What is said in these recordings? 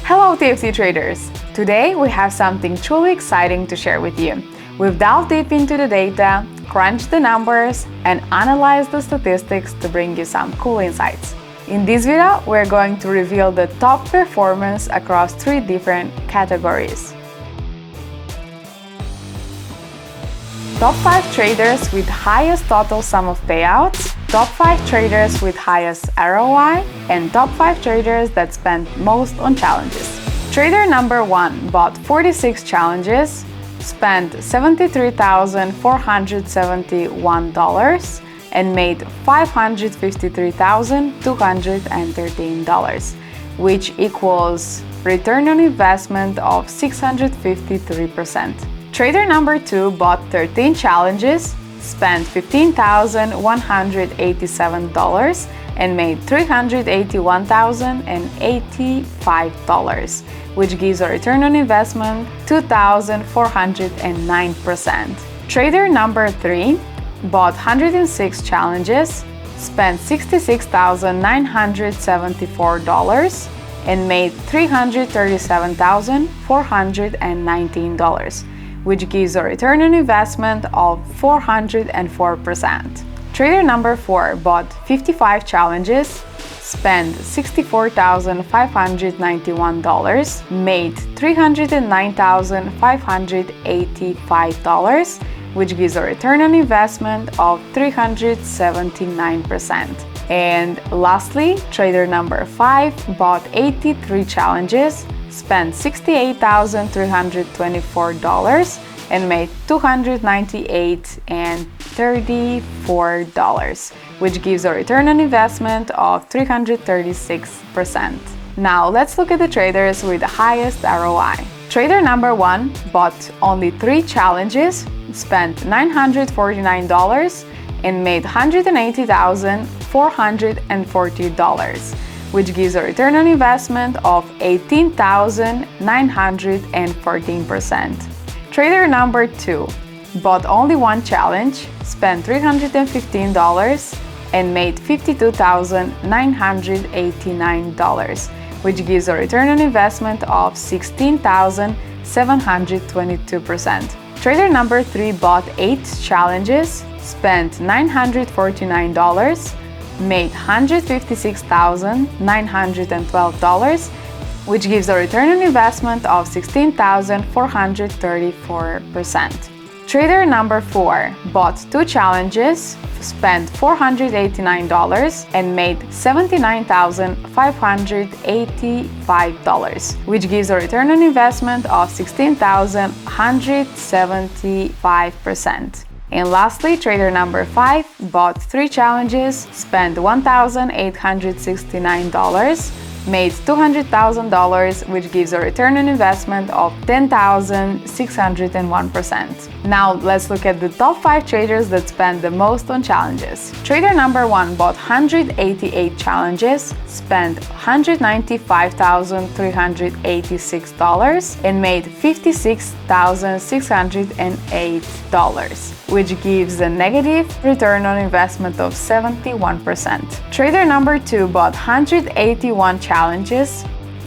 Hello TFT traders! Today we have something truly exciting to share with you. We've delved deep into the data, crunched the numbers, and analyzed the statistics to bring you some cool insights. In this video, we're going to reveal the top performance across 3 different categories. Top 5 traders with highest total sum of payouts, top 5 traders with highest ROI, and top 5 traders that spent most on challenges. Trader number 1 bought 46 challenges, spent $73,471 and made $553,213, which equals return on investment of 653%. Trader number 2 bought 13 challenges, spent $15,187 and made $381,085, which gives a return on investment 2,409%. Trader number 3 bought 106 challenges, spent $66,974 and made $337,419, which gives a return on investment of 404%. Trader number 4 bought 55 challenges, spent $64,591, made $309,585, which gives a return on investment of 379%. And lastly, trader number 5 bought 83 challenges, spent $68,324 and made $298,034, which gives a return on investment of 336%. Now let's look at the traders with the highest ROI. Trader number 1 bought only 3 challenges, spent $949 and made $180,440, which gives a return on investment of 18,914%. Trader number 2 bought only 1 challenge, spent $315 and made $52,989, which gives a return on investment of 16,722%. Trader number 3 bought 8 challenges, spent $949, made $156,912, which gives a return on investment of 16,434%. Trader number 4 bought 2 challenges, spent $489 and made $79,585, which gives a return on investment of 16,175%. And lastly, trader number 5 bought 3 challenges, spent $1,869, made $200,000, which gives a return on investment of 10,601%. Now let's look at the top 5 traders that spent the most on challenges. Trader number 1 bought 188 challenges, spent $195,386 and made $56,608, which gives a negative return on investment of 71%. Trader number 2 bought 181 challenges,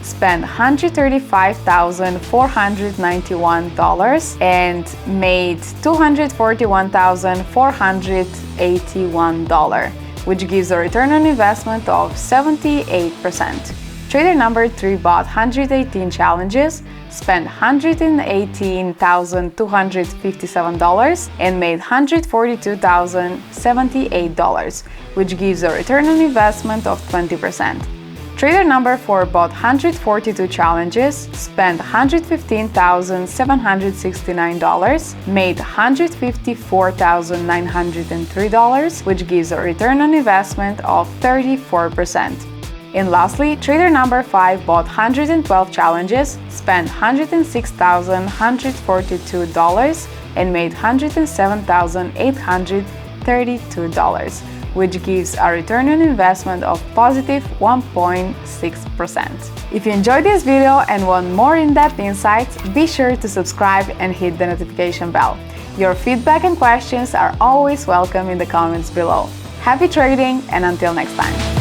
spent $135,491 and made $241,481, which gives a return on investment of 78%. Trader number 3 bought 118 challenges, spent $118,257 and made $142,078, which gives a return on investment of 20%. Trader number 4 bought 142 challenges, spent $115,769, made $154,903, which gives a return on investment of 34%. And lastly, trader number 5 bought 112 challenges, spent $106,142 and made $107,832, which gives a return on investment of positive 1.6%. If you enjoyed this video and want more in-depth insights, be sure to subscribe and hit the notification bell. Your feedback and questions are always welcome in the comments below. Happy trading, and until next time!